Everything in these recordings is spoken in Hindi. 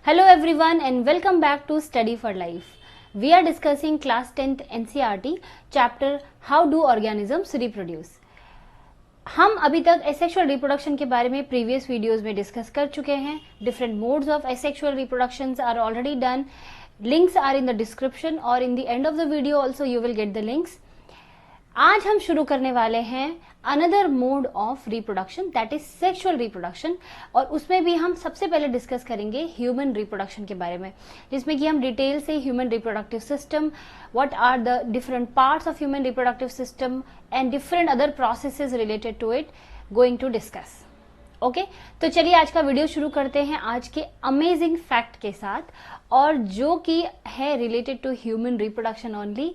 Hello everyone and welcome back to Study for Life. We are discussing class 10th NCERT chapter How do organisms reproduce. हम अभी तक एसेक्सुअल रिप्रोडक्शन के बारे में प्रीवियस वीडियोस में डिस्कस कर चुके हैं. Different modes of asexual reproductions are already done. Links are in the description और in the end of the video also you will get the links. आज हम शुरू करने वाले हैं another mode of reproduction that is sexual reproduction और उसमें भी हम सबसे पहले डिस्कस करेंगे ह्यूमन रिप्रोडक्शन के बारे में, जिसमें कि हम डिटेल से human reproductive system, what are the different parts of human reproductive system and different other processes related to it going to discuss. Okay, तो चलिए आज का वीडियो शुरू करते हैं आज के अमेजिंग फैक्ट के साथ, और जो कि है related to human reproduction only.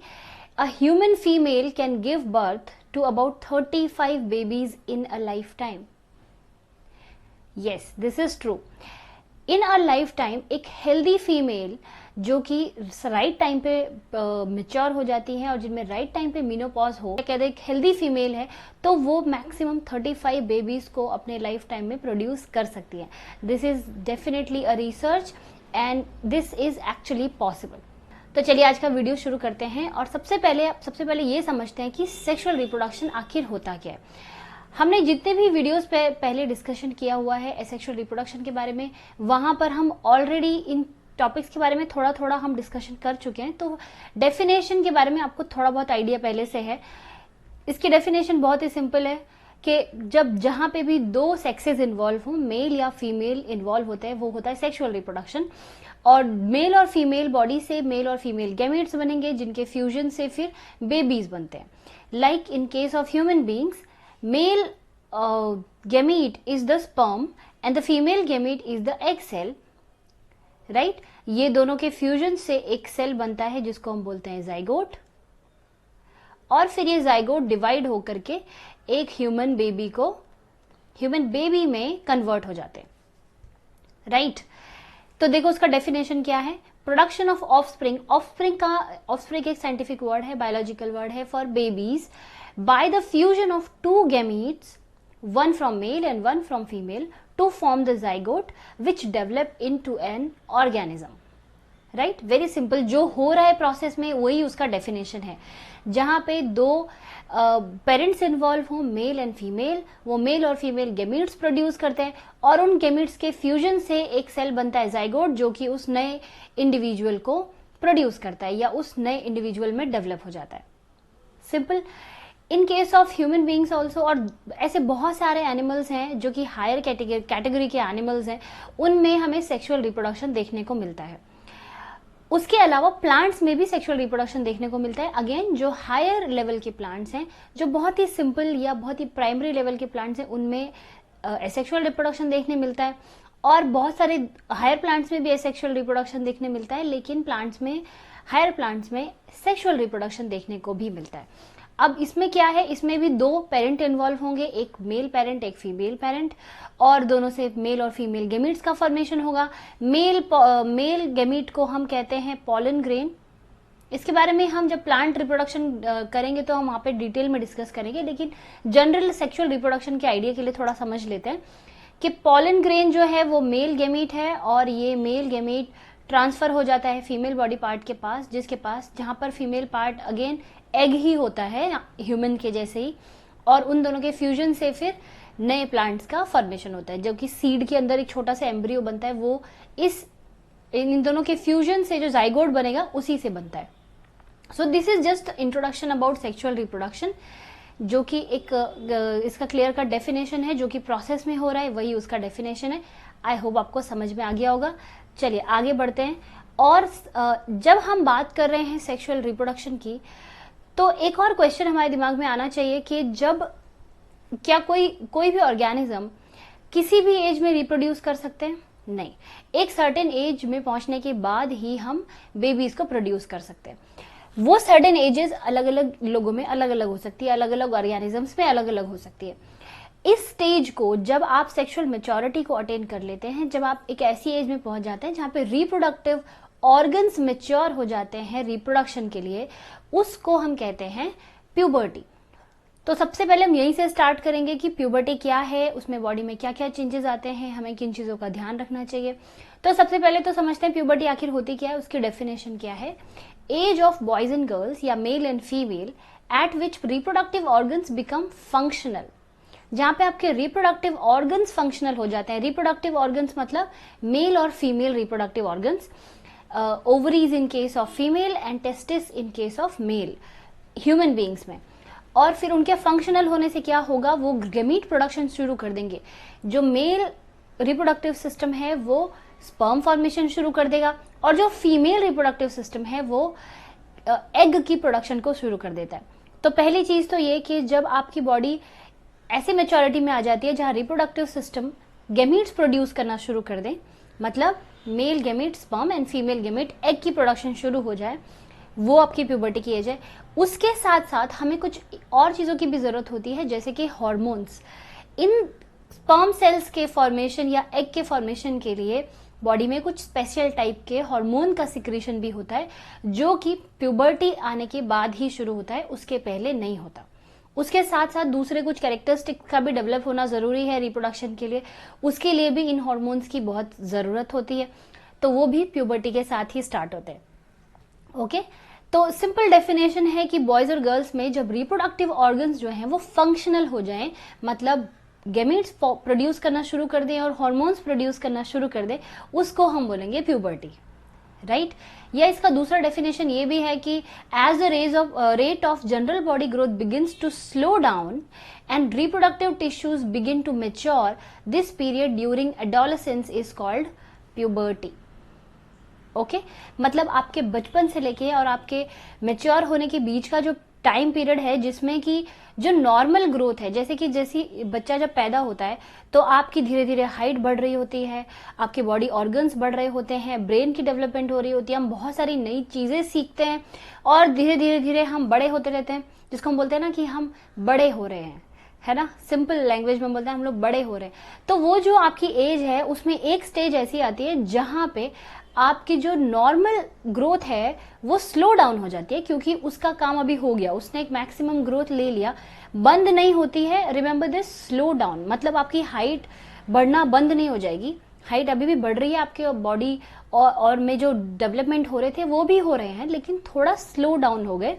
A human female can give birth to about 35 babies in a lifetime. Yes, this is true. In a lifetime, एक healthy female जो कि राइट टाइम पे मेच्योर हो जाती है और जिनमें राइट टाइम पे मीनोपॉज हो, कहते हैं एक हेल्दी फीमेल है, तो वो मैक्सिमम 35 बेबीज को अपने लाइफ टाइम में प्रोड्यूस कर सकती है. This is definitely a research and this is actually possible. तो चलिए आज का वीडियो शुरू करते हैं और सबसे पहले ये समझते हैं कि सेक्सुअल रिप्रोडक्शन आखिर होता क्या है. हमने जितने भी वीडियोस पे पहले डिस्कशन किया हुआ है एसेक्सुअल रिप्रोडक्शन के बारे में, वहां पर हम ऑलरेडी इन टॉपिक्स के बारे में थोड़ा थोड़ा हम डिस्कशन कर चुके हैं. तो डेफिनेशन के बारे में आपको थोड़ा बहुत आइडिया पहले से है. इसकी डेफिनेशन बहुत ही सिंपल है कि जब जहां पे भी दो सेक्सेस इन्वॉल्व हो, मेल या फीमेल इन्वॉल्व होते हैं, वो होता है सेक्सुअल रिप्रोडक्शन. और मेल और फीमेल बॉडी से मेल और फीमेल गैमेट्स बनेंगे, जिनके फ्यूजन से फिर बेबीज बनते हैं. Like in case of human beings, male gamete is the sperm and the female gamete is the egg cell. Right, ये दोनों के फ्यूजन से एक सेल बनता है जिसको हम बोलते हैं जाइगोट, और फिर ये जाइगोट डिवाइड होकर के एक ह्यूमन बेबी में कन्वर्ट हो जाते हैं. राइट, तो देखो उसका डेफिनेशन क्या है. Production of offspring. ऑफस्प्रिंग एक साइंटिफिक वर्ड है, बायोलॉजिकल वर्ड है for babies, by the fusion of to gametes, one from male and one from female, to form the zygote which develop into an organism. Right, very simple. जो हो रहा है प्रोसेस में वही उसका डेफिनेशन है. जहां पे दो पेरेंट्स इन्वॉल्व हो, मेल एंड फीमेल, वो मेल और फीमेल गैमीट्स प्रोड्यूस करते हैं और उन गैमीट्स के फ्यूजन से एक सेल बनता है जाइगोट, जो कि उस नए इंडिविजुअल को प्रोड्यूस करता है या उस नए इंडिविजुअल में डेवलप हो जाता है. Simple. In case of human beings also, और ऐसे बहुत सारे एनिमल्स हैं जो कि हायर कैटेगरी के एनिमल्स हैं, उनमें हमें सेक्सुअल रिप्रोडक्शन देखने को मिलता है. उसके अलावा प्लांट्स में भी सेक्सुअल रिप्रोडक्शन देखने को मिलता है. अगेन, जो हायर लेवल के प्लांट्स हैं, जो बहुत ही सिंपल या बहुत ही प्राइमरी लेवल के प्लांट्स हैं, उनमें एसेक्सुअल रिप्रोडक्शन देखने मिलता है. और बहुत सारे हायर प्लांट्स में भी एसेक्सुअल रिप्रोडक्शन देखने मिलता है, लेकिन हायर प्लांट्स में सेक्सुअल रिप्रोडक्शन देखने को भी मिलता है. अब इसमें क्या है, इसमें भी दो पेरेंट इन्वॉल्व होंगे, एक मेल पेरेंट एक फीमेल पेरेंट, और दोनों से मेल और फीमेल गैमीट्स का फॉर्मेशन होगा. मेल गैमीट को हम कहते हैं पॉलन ग्रेन. इसके बारे में हम जब प्लांट रिप्रोडक्शन करेंगे तो हम वहां पे डिटेल में डिस्कस करेंगे, लेकिन जनरल सेक्सुअल रिप्रोडक्शन के आइडिया के लिए थोड़ा समझ लेते हैं कि पॉलन ग्रेन जो है वो मेल गैमीट है, और ये मेल गैमीट ट्रांसफर हो जाता है फीमेल बॉडी पार्ट के पास, जहां पर फीमेल पार्ट अगेन एग ही होता है ह्यूमन के जैसे ही, और उन दोनों के फ्यूजन से फिर नए प्लांट्स का फॉर्मेशन होता है. जबकि सीड के अंदर एक छोटा सा एम्ब्रियो बनता है, वो इन दोनों के फ्यूजन से जो जाइगोट बनेगा उसी से बनता है. So this is just introduction about sexual reproduction, जो कि एक इसका क्लियर कट डेफिनेशन है, जो कि प्रोसेस में हो रहा है वही उसका डेफिनेशन है. आई होप आपको समझ में आ गया होगा. चलिए आगे बढ़ते हैं. और जब हम बात कर रहे हैं सेक्सुअल रिप्रोडक्शन की, तो एक और क्वेश्चन हमारे दिमाग में आना चाहिए कि क्या कोई भी ऑर्गेनिज्म किसी भी एज में रिप्रोड्यूस कर सकते हैं? नहीं. एक सर्टेन एज में पहुंचने के बाद ही हम बेबीज को प्रोड्यूस कर सकते हैं. वो सर्टेन एजेस अलग अलग लोगों में अलग अलग हो सकती है, अलग अलग ऑर्गेनिजम्स में अलग अलग हो सकती है. इस स्टेज को जब आप सेक्सुअल मैच्योरिटी को अटेन कर लेते हैं, जब आप एक ऐसी एज में पहुंच जाते हैं जहां पे रिप्रोडक्टिव ऑर्गन्स मैच्योर हो जाते हैं रिप्रोडक्शन के लिए, उसको हम कहते हैं प्यूबर्टी. तो सबसे पहले हम यहीं से स्टार्ट करेंगे कि प्यूबर्टी क्या है, उसमें बॉडी में क्या क्या चेंजेस आते हैं, हमें किन चीज़ों का ध्यान रखना चाहिए। तो सबसे पहले तो समझते हैं प्यूबर्टी आखिर होती क्या है, उसकी डेफिनेशन क्या है। Age of boys and girls या male and female at which reproductive organs become functional, जहां पे आपके रिप्रोडक्टिव ऑर्गन्स फंक्शनल हो जाते हैं। रिप्रोडक्टिव ऑर्गन्स मतलब मेल और female reproductive organs, ovaries in case of female and testis in case of male human beings में। और फिर उनके फंक्शनल होने से क्या होगा, वो गैमीट प्रोडक्शन शुरू कर देंगे। जो मेल रिप्रोडक्टिव सिस्टम है वो स्पर्म फॉर्मेशन शुरू कर देगा, और जो फीमेल रिप्रोडक्टिव सिस्टम है वो एग की प्रोडक्शन को शुरू कर देता है। तो पहली चीज तो ये कि जब आपकी बॉडी ऐसी मेच्योरिटी में आ जाती है जहां रिप्रोडक्टिव सिस्टम गैमीट्स प्रोड्यूस करना शुरू कर दे, मतलब male gamete sperm and female gamete egg की प्रोडक्शन शुरू हो जाए, वो आपकी प्यूबर्टी की एज है। उसके साथ साथ हमें कुछ और चीजों की भी जरूरत होती है, जैसे कि हार्मोन्स। इन स्पर्म सेल्स के फॉर्मेशन या एग के फॉर्मेशन के लिए बॉडी में कुछ स्पेशल टाइप के हार्मोन का सिक्रीशन भी होता है, जो कि प्यूबर्टी आने के बाद ही शुरू होता है, उसके पहले नहीं होता। उसके साथ साथ दूसरे कुछ कैरेक्टरिस्टिक्स का भी डेवलप होना जरूरी है रिप्रोडक्शन के लिए, उसके लिए भी इन हार्मोन्स की बहुत जरूरत होती है, तो वो भी प्यूबर्टी के साथ ही स्टार्ट होते हैं। ओके, तो सिंपल डेफिनेशन है कि बॉयज और गर्ल्स में जब रिप्रोडक्टिव ऑर्गन्स जो हैं वो फंक्शनल हो जाएं, मतलब गैमीट्स प्रोड्यूस करना शुरू कर दें और हार्मोन्स प्रोड्यूस करना शुरू कर दें, उसको हम बोलेंगे प्यूबर्टी, राइट। या इसका दूसरा डेफिनेशन ये भी है कि as the rate of general body growth begins to slow down and reproductive tissues begin to mature, this period during adolescence is called puberty. Okay, मतलब आपके बचपन से लेके और आपके मेच्योर होने के बीच का जो टाइम पीरियड है, जिसमें कि जो नॉर्मल ग्रोथ है, जैसे कि जैसी बच्चा जब पैदा होता है तो आपकी धीरे धीरे हाइट बढ़ रही होती है, आपके बॉडी ऑर्गन्स बढ़ रहे होते हैं, ब्रेन की डेवलपमेंट हो रही होती है, हम बहुत सारी नई चीजें सीखते हैं और धीरे धीरे हम बड़े होते रहते हैं, जिसको हम बोलते हैं ना कि हम बड़े हो रहे हैं, है ना, सिंपल लैंग्वेज में बोलते हैं हम लोग बड़े हो रहे हैं। तो वो जो आपकी एज है उसमें एक स्टेज ऐसी आती है जहां पे आपकी जो नॉर्मल ग्रोथ है वो स्लो डाउन हो जाती है, क्योंकि उसका काम अभी हो गया, उसने एक मैक्सिमम ग्रोथ ले लिया, बंद नहीं होती है। रिमेंबर दिस, स्लो डाउन मतलब आपकी हाइट बढ़ना बंद नहीं हो जाएगी, हाइट अभी भी बढ़ रही है, आपके बॉडी और में जो डेवलपमेंट हो रहे थे वो भी हो रहे हैं, लेकिन थोड़ा स्लो डाउन हो गए।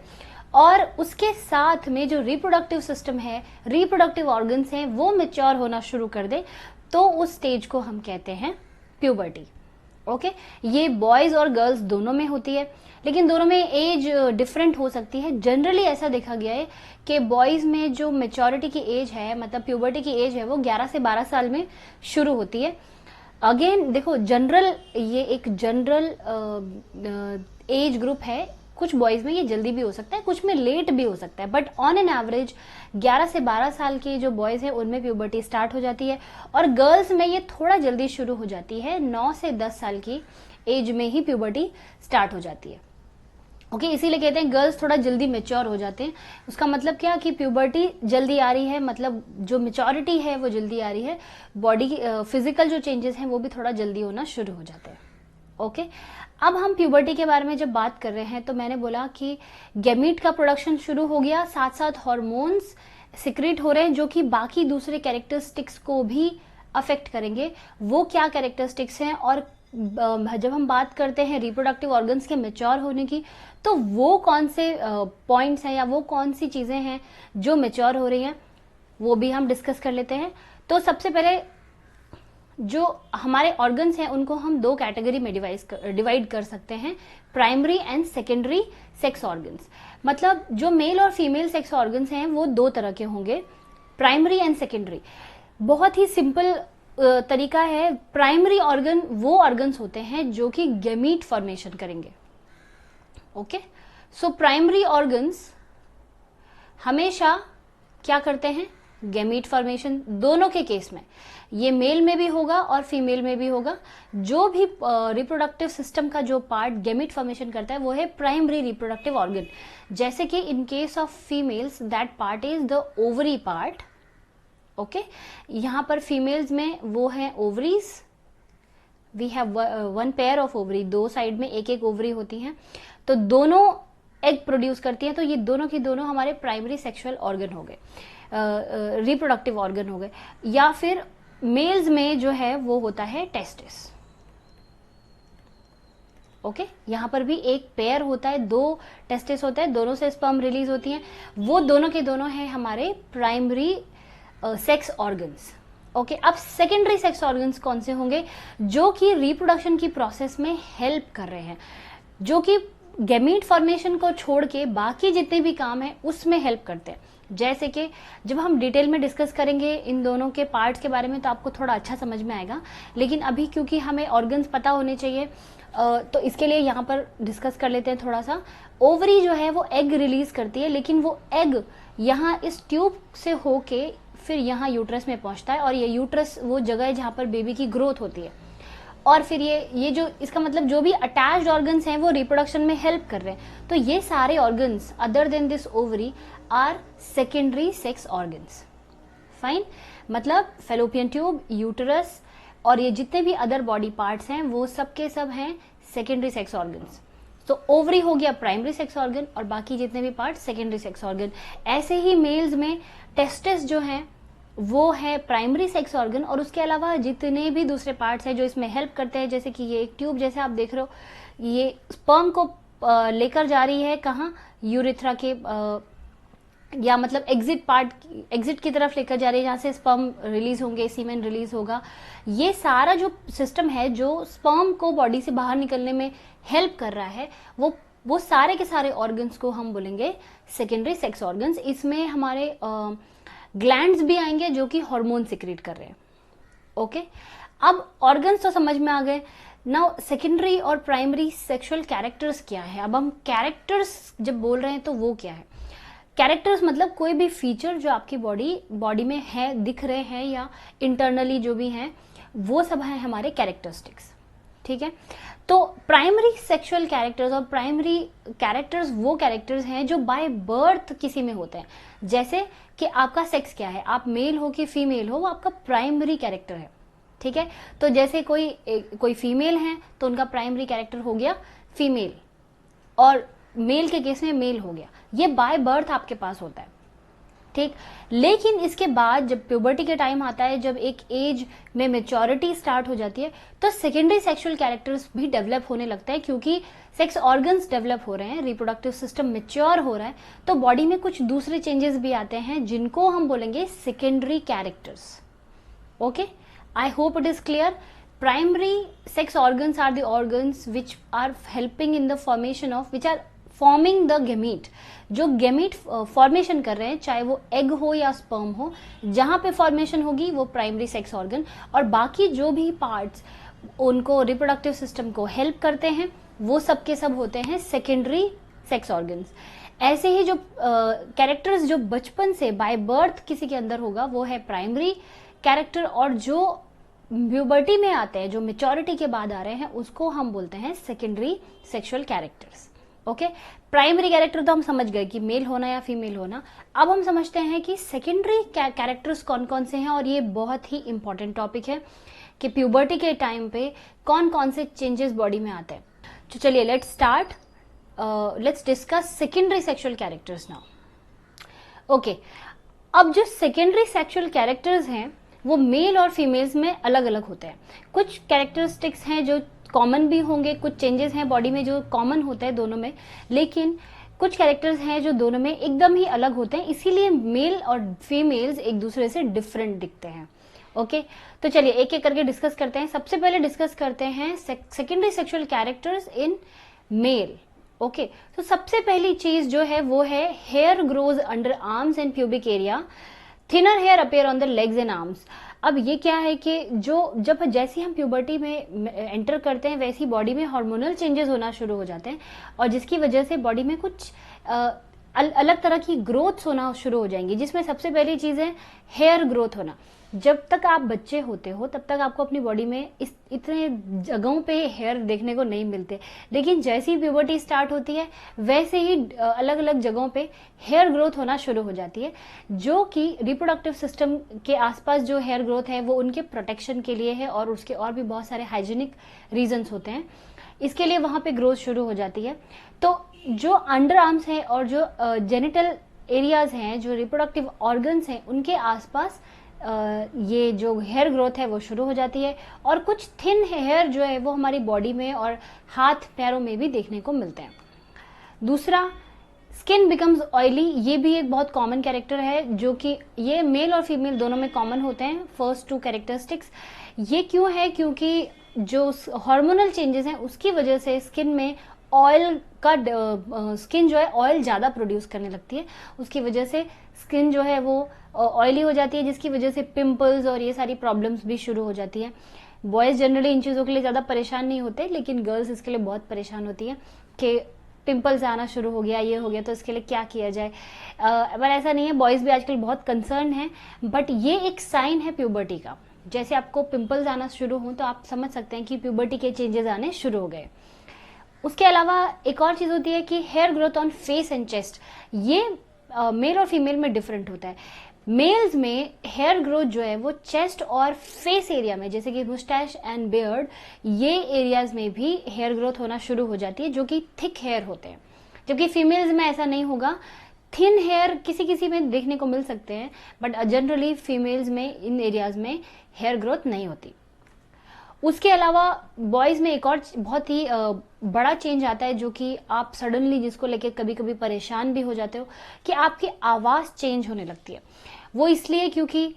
और उसके साथ में जो रिप्रोडक्टिव सिस्टम है, रिप्रोडक्टिव ऑर्गन्स हैं, वो मेच्योर होना शुरू कर दे, तो उस स्टेज को हम कहते हैं प्यूबर्टी। ओके, ये बॉयज और गर्ल्स दोनों में होती है, लेकिन दोनों में एज डिफरेंट हो सकती है। जनरली ऐसा देखा गया है कि बॉयज में जो मेच्योरिटी की एज है, मतलब प्यूबर्टी की एज है, वो 11 से 12 साल में शुरू होती है। अगेन देखो, जनरल, ये एक जनरल एज ग्रुप है, कुछ बॉयज में ये जल्दी भी हो सकता है, कुछ में लेट भी हो सकता है, बट ऑन एन एवरेज 11 से 12 साल के जो बॉयज हैं उनमें प्यूबर्टी स्टार्ट हो जाती है, और गर्ल्स में ये थोड़ा जल्दी शुरू हो जाती है, 9 से 10 साल की एज में ही प्यूबर्टी स्टार्ट हो जाती है। ओके, इसीलिए कहते हैं गर्ल्स थोड़ा जल्दी मेच्योर हो जाते हैं। उसका मतलब क्या कि प्यूबर्टी जल्दी आ रही है, मतलब जो मेच्योरिटी है वो जल्दी आ रही है, बॉडी की फिजिकल जो चेंजेस हैं वो भी थोड़ा जल्दी होना शुरू हो जाते हैं। ओके, अब हम प्यूबर्टी के बारे में जब बात कर रहे हैं तो मैंने बोला कि गैमीट का प्रोडक्शन शुरू हो गया, साथ साथ हार्मोन्स सिक्रेट हो रहे हैं जो कि बाकी दूसरे कैरेक्टरिस्टिक्स को भी अफेक्ट करेंगे। वो क्या कैरेक्टरिस्टिक्स हैं, और जब हम बात करते हैं रिप्रोडक्टिव ऑर्गन्स के मेच्योर होने की, तो वो कौन से पॉइंट्स हैं या वो कौन सी चीजें हैं जो मेच्योर हो रही हैं, वो भी हम डिस्कस कर लेते हैं। तो सबसे पहले जो हमारे ऑर्गन्स हैं उनको हम दो कैटेगरी में डिवाइड कर सकते हैं, primary and secondary sex organs. मतलब जो मेल और फीमेल सेक्स ऑर्गन्स हैं वो दो तरह के होंगे, प्राइमरी एंड सेकेंडरी। बहुत ही सिंपल तरीका है, प्राइमरी ऑर्गन वो ऑर्गन्स होते हैं जो कि गैमीट फॉर्मेशन करेंगे। ओके, सो प्राइमरी ऑर्गन्स हमेशा क्या करते हैं, गैमीट फॉर्मेशन। दोनों के केस में, ये मेल में भी होगा और फीमेल में भी होगा। जो भी रिप्रोडक्टिव सिस्टम का जो पार्ट गैमीट फॉर्मेशन करता है वो है प्राइमरी रिप्रोडक्टिव ऑर्गन। जैसे कि in case of females that part is the ovary part. Okay, यहां पर फीमेल्स में वो है ovaries, we have one pair of ovary, दो साइड में एक एक ओवरी होती हैं, तो दोनों एग प्रोड्यूस करती हैं, तो ये दोनों की दोनों हमारे प्राइमरी सेक्सुअल ऑर्गन हो गए, रिप्रोडक्टिव ऑर्गन हो गए। या फिर मेल्स में जो है वो होता है टेस्टिस। ओके, यहां पर भी एक पेयर होता है, 2 टेस्टिस होता है, दोनों से स्पर्म रिलीज होती हैं, वो दोनों के दोनों हैं हमारे प्राइमरी सेक्स ऑर्गन्स। ओके, अब सेकेंडरी सेक्स ऑर्गन्स कौन से होंगे? जो कि रिप्रोडक्शन की प्रोसेस में हेल्प कर रहे हैं, जो कि गैमीट फॉर्मेशन को छोड़ के बाकी जितने भी काम है उसमें हेल्प करते हैं। जैसे कि जब हम डिटेल में डिस्कस करेंगे इन दोनों के पार्ट्स के बारे में तो आपको थोड़ा अच्छा समझ में आएगा, लेकिन अभी क्योंकि हमें ऑर्गन्स पता होने चाहिए तो इसके लिए यहाँ पर डिस्कस कर लेते हैं थोड़ा सा। ओवरी जो है वो एग रिलीज करती है, लेकिन वो एग यहाँ इस ट्यूब से होके फिर यहाँ यूट्रस में पहुंचता है, और ये यूट्रस वो जगह है जहाँ पर बेबी की ग्रोथ होती है। और फिर ये जो इसका मतलब जो भी अटैच्ड ऑर्गन्स हैं वो रिप्रोडक्शन में हेल्प कर रहे हैं। तो ये सारे organs other than this ovary are secondary sex organs. Fine, मतलब फेलोपियन ट्यूब, यूटरस और ये जितने भी अदर बॉडी पार्ट्स हैं वो सब के सब हैं सेकेंडरी सेक्स ऑर्गन्स। तो ओवरी हो गया प्राइमरी सेक्स ऑर्गन और बाकी जितने भी पार्ट सेकेंडरी सेक्स ऑर्गन। ऐसे ही मेल्स में टेस्टिस जो है वो है प्राइमरी सेक्स ऑर्गन, और उसके अलावा जितने भी दूसरे पार्ट्स हैं जो इसमें हेल्प करते हैं, जैसे कि ये एक ट्यूब जैसे आप देख रहे हो, ये स्पर्म को लेकर जा रही है कहाँ, यूरेथ्रा के या मतलब एग्जिट की तरफ लेकर जा रही है, जहाँ से स्पर्म रिलीज होंगे, सीमेन रिलीज होगा। ये सारा जो सिस्टम है जो स्पर्म को बॉडी से बाहर निकलने में हेल्प कर रहा है, वो सारे के सारे ऑर्गन्स को हम बोलेंगे सेकेंडरी सेक्स ऑर्गन्स। इसमें हमारे ग्लैंड्स भी आएंगे जो कि हार्मोन सिक्रीट कर रहे हैं। ओके, अब ऑर्गन्स तो समझ में आ गए। नाउ सेकेंडरी और प्राइमरी सेक्सुअल कैरेक्टर्स क्या है? अब हम कैरेक्टर्स जब बोल रहे हैं तो वो क्या है? कैरेक्टर्स मतलब कोई भी फीचर जो आपकी बॉडी में है, दिख रहे हैं या इंटरनली जो भी हैं, वो सब है हमारे कैरेक्टरिस्टिक्स। ठीक है, तो प्राइमरी सेक्सुअल कैरेक्टर्स और प्राइमरी कैरेक्टर्स वो कैरेक्टर्स हैं जो बाय बर्थ किसी में होते हैं। जैसे कि आपका सेक्स क्या है, आप मेल हो कि फीमेल हो, वो आपका प्राइमरी कैरेक्टर है। ठीक है, तो जैसे कोई फीमेल है तो उनका प्राइमरी कैरेक्टर हो गया फीमेल, और मेल के केस में मेल हो गया। ये बाय बर्थ आपके पास होता है। ठीक, लेकिन इसके बाद जब प्यूबर्टी के टाइम आता है, जब एक एज में मेच्योरिटी स्टार्ट हो जाती है, तो सेकेंडरी सेक्सुअल कैरेक्टर्स भी डेवलप होने लगता है, क्योंकि सेक्स ऑर्गन्स डेवलप हो रहे हैं, रिप्रोडक्टिव सिस्टम मेच्योर हो रहा है, तो बॉडी में कुछ दूसरे चेंजेस भी आते हैं जिनको हम बोलेंगे secondary characters. Okay, I hope it is clear. Primary sex organs are the organs which are helping in the formation of, which are forming the gamete, जो गैमीट फॉर्मेशन कर रहे हैं, चाहे वो एग हो या स्पर्म हो, जहां पे फॉर्मेशन होगी वो प्राइमरी सेक्स ऑर्गन, और बाकी जो भी पार्ट्स उनको रिप्रोडक्टिव सिस्टम को हेल्प करते हैं वो सब के सब होते हैं सेकेंडरी सेक्स ऑर्गन्स। ऐसे ही जो कैरेक्टर्स जो बचपन से बाय बर्थ किसी के अंदर होगा वो है प्राइमरी कैरेक्टर, और जो प्यूबर्टी में आते हैं, जो मेच्योरिटी के बाद आ रहे हैं, उसको हम बोलते हैं secondary sexual characters. Okay, primary character तो हम समझ गए कि मेल होना या फीमेल होना। अब हम समझते हैं कि सेकेंडरी कैरेक्टर्स कौन कौन से हैं, और ये बहुत ही इंपॉर्टेंट टॉपिक है कि प्यूबर्टी के टाइम पे कौन कौन से चेंजेस बॉडी में आते हैं। तो चलिए let's discuss secondary sexual characters now. Okay, अब जो सेकेंडरी सेक्सुअल कैरेक्टर्स हैं वो मेल और फीमेल्स में अलग अलग होते हैं। कुछ कैरेक्टरिस्टिक्स हैं जो कॉमन भी होंगे, कुछ चेंजेस हैं बॉडी में जो कॉमन होते हैं दोनों में, लेकिन कुछ कैरेक्टर्स हैं जो दोनों में एकदम ही अलग होते हैं, इसीलिए मेल और फीमेल्स एक दूसरे से डिफरेंट दिखते हैं। ओके, तो चलिए एक एक करके डिस्कस करते हैं। सबसे पहले डिस्कस करते हैं secondary sexual characters in male. Okay, तो सबसे पहली चीज जो है वो है hair grows under arms and pubic area, thinner hair appear on the legs and arms. अब ये क्या है कि जब जैसे हम प्यूबर्टी में एंटर करते हैं वैसी बॉडी में हार्मोनल चेंजेस होना शुरू हो जाते हैं, और जिसकी वजह से बॉडी में कुछ अलग तरह की ग्रोथ्स होना शुरू हो जाएंगी, जिसमें सबसे पहली चीज है हेयर ग्रोथ होना। जब तक आप बच्चे होते हो तब तक आपको अपनी बॉडी में इतने जगहों पे हेयर देखने को नहीं मिलते, लेकिन जैसे ही प्यूबर्टी स्टार्ट होती है वैसे ही अलग अलग जगहों पे हेयर ग्रोथ होना शुरू हो जाती है, जो कि रिप्रोडक्टिव सिस्टम के आसपास जो हेयर ग्रोथ है वो उनके प्रोटेक्शन के लिए है, और उसके और भी बहुत सारे हाइजीनिक रीजंस होते हैं। इसके लिए वहां पे ग्रोथ शुरू हो जाती है। तो जो अंडर आर्म्स हैं और जो जेनिटल एरियाज हैं, जो रिप्रोडक्टिव ऑर्गन्स हैं, उनके आसपास ये जो हेयर ग्रोथ है वो शुरू हो जाती है। और कुछ थिन हेयर जो है वो हमारी बॉडी में और हाथ पैरों में भी देखने को मिलते हैं। दूसरा, स्किन बिकम्स ऑयली। ये भी एक बहुत कॉमन कैरेक्टर है, जो कि ये मेल और फीमेल दोनों में कॉमन होते हैं, फर्स्ट टू कैरेक्टरिस्टिक्स। ये क्यों है? क्योंकि जो हार्मोनल चेंजेस हैं उसकी वजह से स्किन में ऑयल का स्किन जो है ऑयल ज़्यादा प्रोड्यूस करने लगती है, उसकी वजह से स्किन जो है वो ऑयली हो जाती है, जिसकी वजह से पिंपल्स और ये सारी प्रॉब्लम्स भी शुरू हो जाती है। बॉयज़ जनरली इन चीज़ों के लिए ज़्यादा परेशान नहीं होते, लेकिन गर्ल्स इसके लिए बहुत परेशान होती है कि पिंपल्स आना शुरू हो गया, ये हो गया, तो इसके लिए क्या किया जाए। पर ऐसा नहीं है, बॉयज़ भी आजकल बहुत कंसर्न हैं, बट ये एक साइन है प्यूबर्टी का। जैसे आपको पिंपल्स आना शुरू हो तो आप समझ सकते हैं कि प्यूबर्टी के चेंजेस आने शुरू हो गए। उसके अलावा एक और चीज़ होती है कि hair growth on face and chest. ये मेल और फीमेल में डिफरेंट होता है। मेल्स में हेयर ग्रोथ जो है वो चेस्ट और फेस एरिया में, जैसे कि मुस्टैश एंड बियर्ड, ये एरियाज में भी हेयर ग्रोथ होना शुरू हो जाती है, जो कि थिक हेयर होते हैं। जबकि फीमेल्स में ऐसा नहीं होगा, थिन हेयर किसी किसी में देखने को मिल सकते हैं, बट जनरली फीमेल्स में इन एरियाज में हेयर ग्रोथ नहीं होती। उसके अलावा बॉयज में एक और बहुत ही बड़ा चेंज आता है, जो कि आप सडनली जिसको लेके कभी कभी परेशान भी हो जाते हो, कि आपकी आवाज़ चेंज होने लगती है। वो इसलिए क्योंकि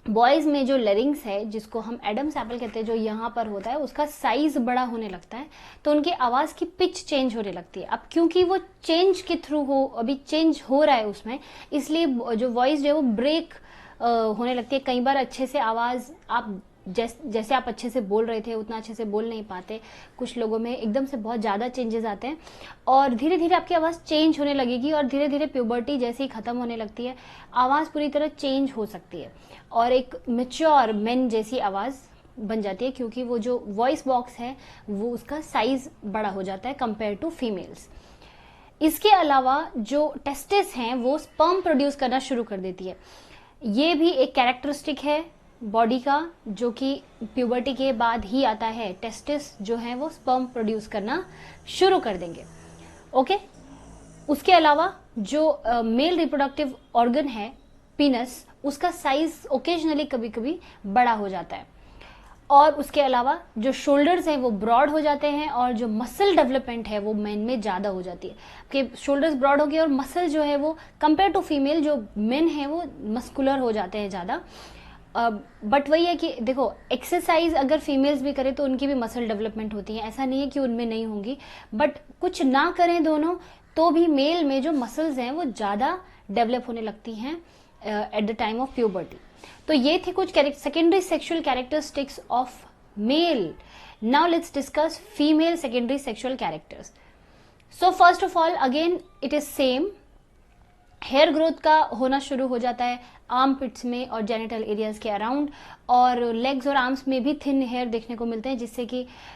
बॉयज में जो लेरिंग्स है, जिसको हम एडम्स एप्पल कहते हैं, जो यहाँ पर होता है, उसका साइज बड़ा होने लगता है, तो उनकी आवाज़ की पिच चेंज होने लगती है। अब क्योंकि वो चेंज के थ्रू अभी चेंज हो रहा है उसमें, इसलिए जो वॉइस जो है वो ब्रेक होने लगती है। कई बार अच्छे से आवाज़ आप जैसे आप अच्छे से बोल रहे थे उतना अच्छे से बोल नहीं पाते। कुछ लोगों में एकदम से बहुत ज़्यादा चेंजेस आते हैं और धीरे धीरे आपकी आवाज़ चेंज होने लगेगी, और धीरे धीरे प्यूबर्टी जैसे ही ख़त्म होने लगती है आवाज़ पूरी तरह चेंज हो सकती है और एक मैच्योर मेन जैसी आवाज़ बन जाती है, क्योंकि वो जो वॉइस बॉक्स है वो उसका साइज बड़ा हो जाता है कंपेयर टू फीमेल्स। इसके अलावा जो टेस्टिस हैं वो स्पर्म प्रोड्यूस करना शुरू कर देती है। ये भी एक कैरेक्टरिस्टिक है बॉडी का, जो कि प्यूबर्टी के बाद ही आता है। टेस्टिस जो है वो स्पर्म प्रोड्यूस करना शुरू कर देंगे। ओके, उसके अलावा जो मेल रिप्रोडक्टिव ऑर्गन है पीनस, उसका साइज ओकेजनली कभी कभी बड़ा हो जाता है। और उसके अलावा जो शोल्डर्स हैं वो ब्रॉड हो जाते हैं, और जो मसल डेवलपमेंट है वो मेन में ज़्यादा हो जाती है कि शोल्डर्स ब्रॉड हो गए और मसल जो है वो कंपेयर टू फीमेल जो मेन है वो मस्कुलर हो जाते हैं ज़्यादा। बट वही है कि देखो, एक्सरसाइज अगर फीमेल्स भी करें तो उनकी भी मसल डेवलपमेंट होती है, ऐसा नहीं है कि उनमें नहीं होंगी, बट कुछ ना करें दोनों तो भी मेल में जो मसल्स हैं वो ज़्यादा डेवलप होने लगती हैं at the time of puberty. तो ये थे कुछ secondary sexual characteristics of male. Now let's discuss female secondary sexual characters. So first of all again it is same, hair growth का होना शुरू हो जाता है आर्म पिट्स में और जेनिटल एरियाज के अराउंड, और लेग्स और आर्म्स में भी थिन हेयर देखने को मिलते हैं,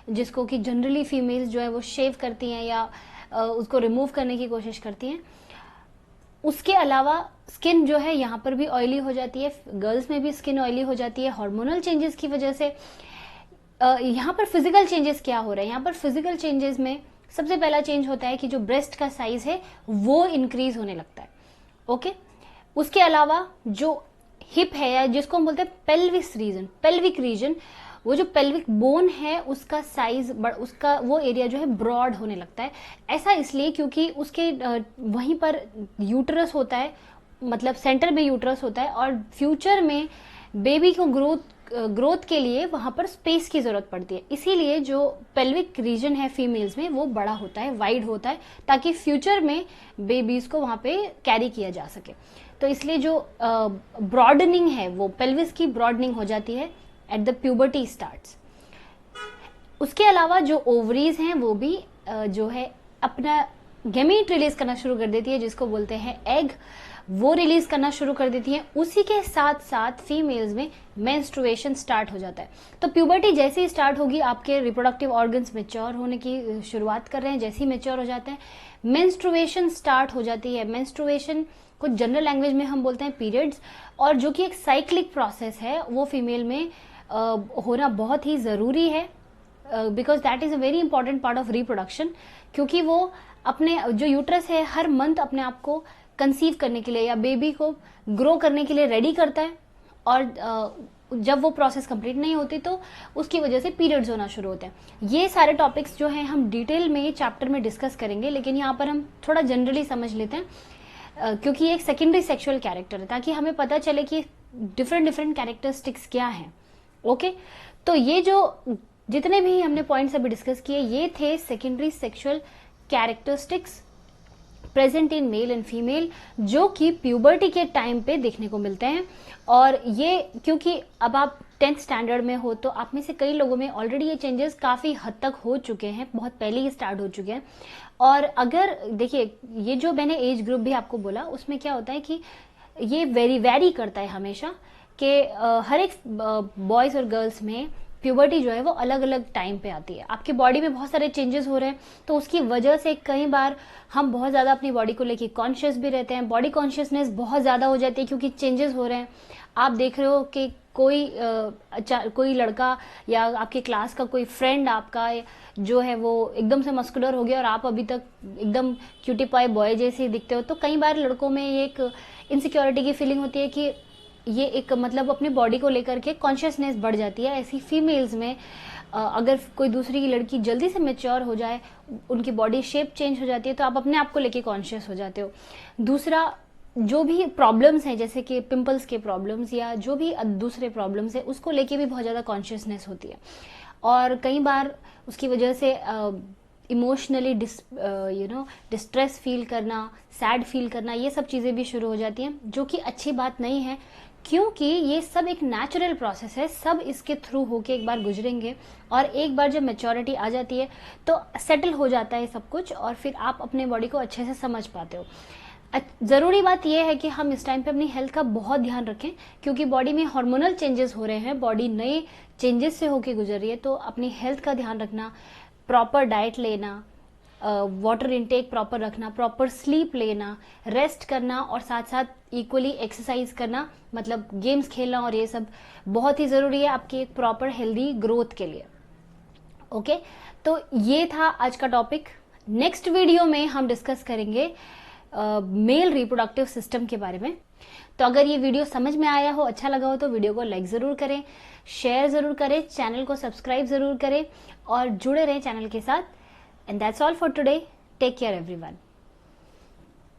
जिसको कि जनरली फीमेल्स जो है वो शेव करती हैं या उसको रिमूव करने की कोशिश करती हैं। उसके अलावा स्किन जो है यहाँ पर भी ऑयली हो जाती है, गर्ल्स में भी स्किन ऑयली हो जाती है हार्मोनल चेंजेस की वजह से। यहाँ पर फिजिकल चेंजेस क्या हो रहे हैं? यहाँ पर फिजिकल चेंजेस में सबसे पहला चेंज होता है कि जो ब्रेस्ट का साइज है वो इंक्रीज होने लगता है। ओके, उसके अलावा जो हिप है या जिसको हम बोलते हैं पेल्विक रीजन, वो जो पेल्विक बोन है उसका साइज उसका वो एरिया जो है ब्रॉड होने लगता है। ऐसा इसलिए क्योंकि उसके वहीं पर यूटरस होता है, मतलब सेंटर में यूटरस होता है, और फ्यूचर में बेबी को ग्रोथ के लिए वहां पर स्पेस की जरूरत पड़ती है। इसीलिए जो पेल्विक रीजन है फीमेल्स में वो बड़ा होता है, वाइड होता है, ताकि फ्यूचर में बेबीज को वहां पे कैरी किया जा सके। तो इसलिए जो ब्रॉडनिंग है वो पेल्विस की ब्रॉडनिंग हो जाती है एट द प्यूबर्टी स्टार्ट्स। उसके अलावा जो ओवरीज हैं वो भी जो है अपना गैमीट रिलीज करना शुरू कर देती है, जिसको बोलते हैं एग, वो रिलीज करना शुरू कर देती है। उसी के साथ साथ फीमेल्स में मेंस्ट्रुएशन स्टार्ट हो जाता है। तो प्यूबर्टी जैसे ही स्टार्ट होगी, आपके रिप्रोडक्टिव ऑर्गन्स मैच्योर होने की शुरुआत कर रहे हैं, जैसे ही मैच्योर हो जाते हैं मेंस्ट्रुएशन स्टार्ट हो जाती है। मेंस्ट्रुएशन को जनरल लैंग्वेज में हम बोलते हैं पीरियड्स, और जो कि एक साइक्लिक प्रोसेस है वो फीमेल में होना बहुत ही ज़रूरी है because that is a very important part of reproduction, क्योंकि वो अपने जो यूट्रस है हर मंथ अपने आप को कंसीव करने के लिए या बेबी को ग्रो करने के लिए रेडी करता है, और जब वो प्रोसेस कंप्लीट नहीं होती तो उसकी वजह से पीरियड्स होना शुरू होते हैं। ये सारे टॉपिक्स जो हैं हम डिटेल में चैप्टर में डिस्कस करेंगे, लेकिन यहाँ पर हम थोड़ा जनरली समझ लेते हैं, क्योंकि ये एक सेकेंडरी सेक्सुअल कैरेक्टर है, ताकि हमें पता चले कि डिफरेंट डिफरेंट कैरेक्टरिस्टिक्स क्या हैं। ओके, तो ये जो जितने भी हमने पॉइंट्स अभी डिस्कस किए ये थे secondary sexual characteristics present in male and female, जो कि प्यूबर्टी के टाइम पे देखने को मिलते हैं। और ये क्योंकि अब आप 10th स्टैंडर्ड में हो तो आप में से कई लोगों में ऑलरेडी ये चेंजेस काफ़ी हद तक हो चुके हैं, बहुत पहले ही स्टार्ट हो चुके हैं। और अगर देखिए ये जो मैंने एज ग्रुप भी आपको बोला उसमें क्या होता है कि ये वेरी करता है हमेशा कि हर एक बॉयज़ और गर्ल्स में प्यूबर्टी जो है वो अलग अलग टाइम पे आती है। आपकी बॉडी में बहुत सारे चेंजेस हो रहे हैं, तो उसकी वजह से कई बार हम बहुत ज़्यादा अपनी बॉडी को लेके कॉन्शियस भी रहते हैं, बॉडी कॉन्शियसनेस बहुत ज़्यादा हो जाती है क्योंकि चेंजेस हो रहे हैं। आप देख रहे हो कि कोई लड़का या आपके क्लास का कोई फ्रेंड आपका जो है वो एकदम से मस्कुलर हो गया और आप अभी तक एकदम क्यूटी पाई बॉय जैसे दिखते हो, तो कई बार लड़कों में ये एक इनसिक्योरिटी की फीलिंग होती है कि ये एक मतलब अपनी बॉडी को लेकर के कॉन्शियसनेस बढ़ जाती है। ऐसी फीमेल्स में अगर कोई दूसरी लड़की जल्दी से मैच्योर हो जाए, उनकी बॉडी शेप चेंज हो जाती है, तो आप अपने आप को लेके कॉन्शियस हो जाते हो। दूसरा, जो भी प्रॉब्लम्स हैं जैसे कि पिंपल्स के प्रॉब्लम्स या जो भी दूसरे प्रॉब्लम्स है उसको लेके भी बहुत ज़्यादा कॉन्शियसनेस होती है, और कई बार उसकी वजह से इमोशनली डिस्ट्रेस फील करना, सैड फील करना, ये सब चीज़ें भी शुरू हो जाती हैं, जो कि अच्छी बात नहीं है, क्योंकि ये सब एक नेचुरल प्रोसेस है। सब इसके थ्रू होके एक बार गुजरेंगे, और एक बार जब मैच्योरिटी आ जाती है तो सेटल हो जाता है सब कुछ, और फिर आप अपने बॉडी को अच्छे से समझ पाते हो। ज़रूरी बात यह है कि हम इस टाइम पे अपनी हेल्थ का बहुत ध्यान रखें, क्योंकि बॉडी में हार्मोनल चेंजेस हो रहे हैं, बॉडी नए चेंजेस से होके गुजर रही है। तो अपनी हेल्थ का ध्यान रखना, प्रॉपर डाइट लेना, वाटर इनटेक प्रॉपर रखना, प्रॉपर स्लीप लेना, रेस्ट करना, और साथ साथ इक्वली एक्सरसाइज करना, मतलब गेम्स खेलना, और ये सब बहुत ही ज़रूरी है आपकी एक प्रॉपर हेल्दी ग्रोथ के लिए। ओके, तो ये था आज का टॉपिक। नेक्स्ट वीडियो में हम डिस्कस करेंगे मेल रिप्रोडक्टिव सिस्टम के बारे में। तो अगर ये वीडियो समझ में आया हो, अच्छा लगा हो, तो वीडियो को लाइक ज़रूर करें, शेयर ज़रूर करें, चैनल को सब्सक्राइब ज़रूर करें और जुड़े रहें चैनल के साथ। And that's all for today. Take care everyone.